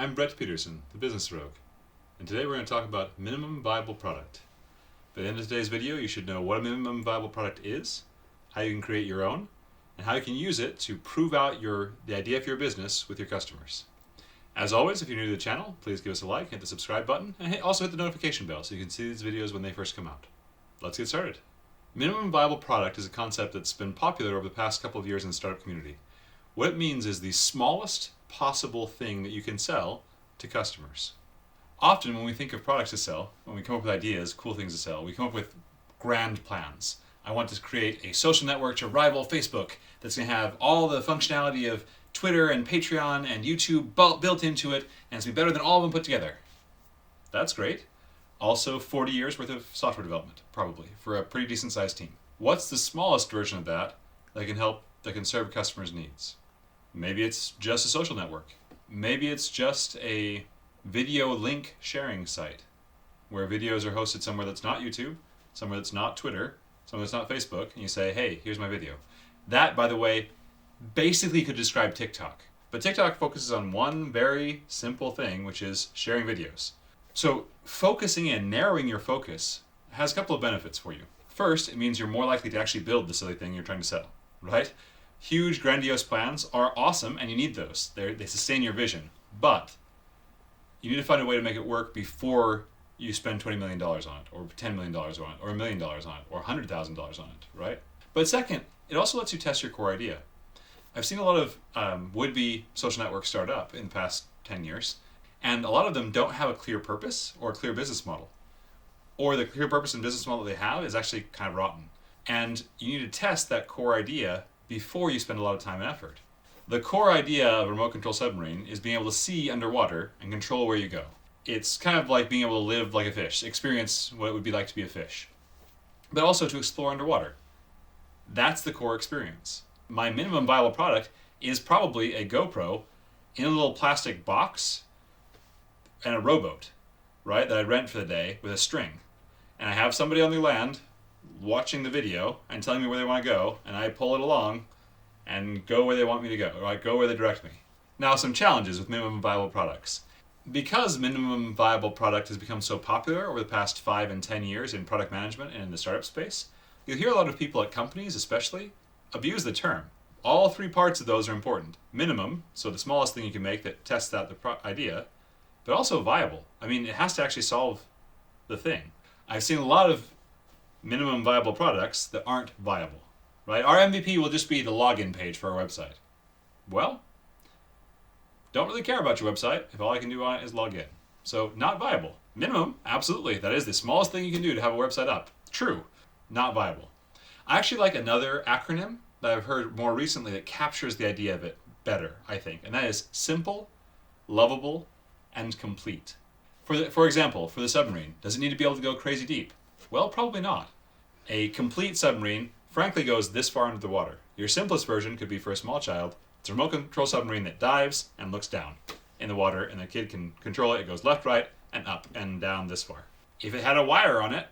I'm Brett Peterson, the Business Rogue, and today we're going to talk about minimum viable product. By the end of today's video, you should know what a minimum viable product is, how you can create your own, and how you can use it to prove out the idea for your business with your customers. As always, if you're new to the channel, please give us a like, hit the subscribe button, and also hit the notification bell so you can see these videos when they first come out. Let's get started. Minimum viable product is a concept that's been popular over the past couple of years in the startup community. What it means is the smallest possible thing that you can sell to customers. Often when we think of products to sell, when we come up with ideas, cool things to sell, we come up with grand plans. I want to create a social network to rival Facebook that's going to have all the functionality of Twitter and Patreon and YouTube built into it, and it's going to be better than all of them put together. That's great. Also 40 years worth of software development, probably, for a pretty decent sized team. What's the smallest version of that that can serve customers' needs? Maybe it's just a social network. Maybe it's just a video link sharing site where videos are hosted somewhere that's not YouTube, somewhere that's not Twitter, somewhere that's not Facebook, and you say, hey, here's my video. That, by the way, basically could describe TikTok. But TikTok focuses on one very simple thing, which is sharing videos. So focusing in, narrowing your focus, has a couple of benefits for you. First, it means you're more likely to actually build the silly thing you're trying to sell, right? Huge, grandiose plans are awesome, and you need those. They sustain your vision. But you need to find a way to make it work before you spend $20 million on it, or $10 million on it, or $1 million on it, or $100,000 on it, right? But second, it also lets you test your core idea. I've seen a lot of would-be social networks start up in the past 10 years, and a lot of them don't have a clear purpose or a clear business model. Or the clear purpose and business model they have is actually kind of rotten. And you need to test that core idea before you spend a lot of time and effort. The core idea of a remote control submarine is being able to see underwater and control where you go. It's kind of like being able to live like a fish, experience what it would be like to be a fish, but also to explore underwater. That's the core experience. My minimum viable product is probably a GoPro in a little plastic box and a rowboat, right, that I rent for the day with a string. And I have somebody on the land watching the video and telling me where they want to go, and I pull it along and go where they want me to go, right? Go where they direct me. Now, some challenges with minimum viable products. Because minimum viable product has become so popular over the past 5 and 10 years in product management and in the startup space, you'll hear a lot of people at companies especially abuse the term. All three parts of those are important. Minimum, so the smallest thing you can make that tests out the idea, but also viable. I mean, it has to actually solve the thing. I've seen a lot of minimum viable products that aren't viable, right? Our MVP will just be the login page for our website. Well, don't really care about your website if all I can do on it is log in. So not viable. Minimum, absolutely. That is the smallest thing you can do to have a website up. True, not viable. I actually like another acronym that I've heard more recently that captures the idea of it better, I think, and that is simple, lovable, and complete. For example, for the submarine, does it need to be able to go crazy deep? Well, probably not. A complete submarine, frankly, goes this far into the water. Your simplest version could be for a small child. It's a remote control submarine that dives and looks down in the water, and the kid can control it. It goes left, right, and up and down this far. If it had a wire on it,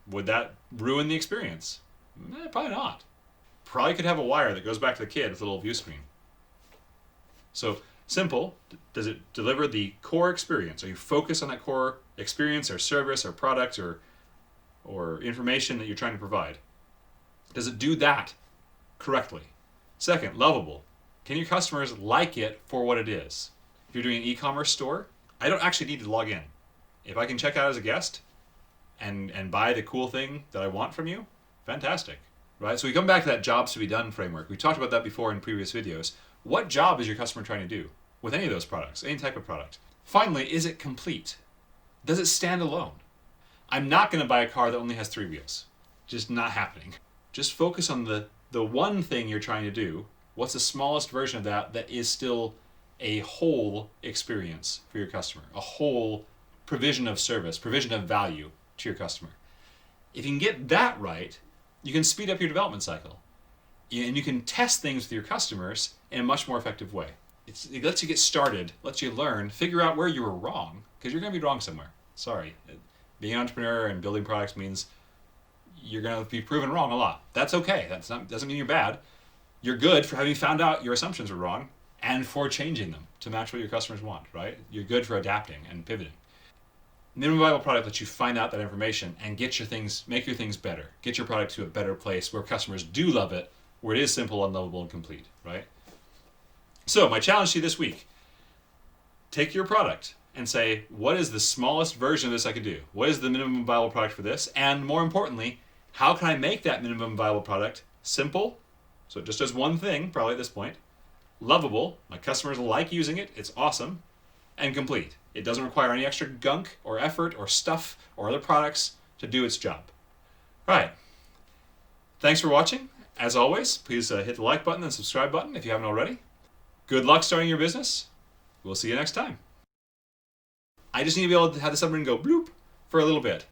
would that ruin the experience? Probably not. Probably could have a wire that goes back to the kid with a little view screen. So, simple, does it deliver the core experience? Are you focused on that core experience or service or product or information that you're trying to provide? Does it do that correctly? Second, lovable. Can your customers like it for what it is? If you're doing an e-commerce store, I don't actually need to log in. If I can check out as a guest and buy the cool thing that I want from you, fantastic, right? So we come back to that jobs to be done framework. We talked about that before in previous videos. What job is your customer trying to do with any of those products, any type of product? Finally, is it complete? Does it stand alone? I'm not going to buy a car that only has 3 wheels. Just not happening. Just focus on the one thing you're trying to do. What's the smallest version of that is still a whole experience for your customer, a whole provision of service, provision of value to your customer. If you can get that right, you can speed up your development cycle. And you can test things with your customers in a much more effective way. It lets you get started, lets you learn, figure out where you were wrong, because you're going to be wrong somewhere. Sorry. Being an entrepreneur and building products means you're going to be proven wrong a lot. That's okay. Doesn't mean you're bad. You're good for having found out your assumptions were wrong and for changing them to match what your customers want, right? You're good for adapting and pivoting. Minimum viable product lets you find out that information and make your things better. Get your product to a better place where customers do love it, where it is simple, unlovable, and complete, right? So my challenge to you this week, take your product and say, what is the smallest version of this I could do? What is the minimum viable product for this? And more importantly, how can I make that minimum viable product simple? So it just does one thing, probably at this point. Lovable, my customers like using it, it's awesome. And complete. It doesn't require any extra gunk or effort or stuff or other products to do its job. All right. Thanks for watching. As always, please hit the like button and subscribe button if you haven't already. Good luck starting your business. We'll see you next time. I just need to be able to have the submarine go bloop for a little bit.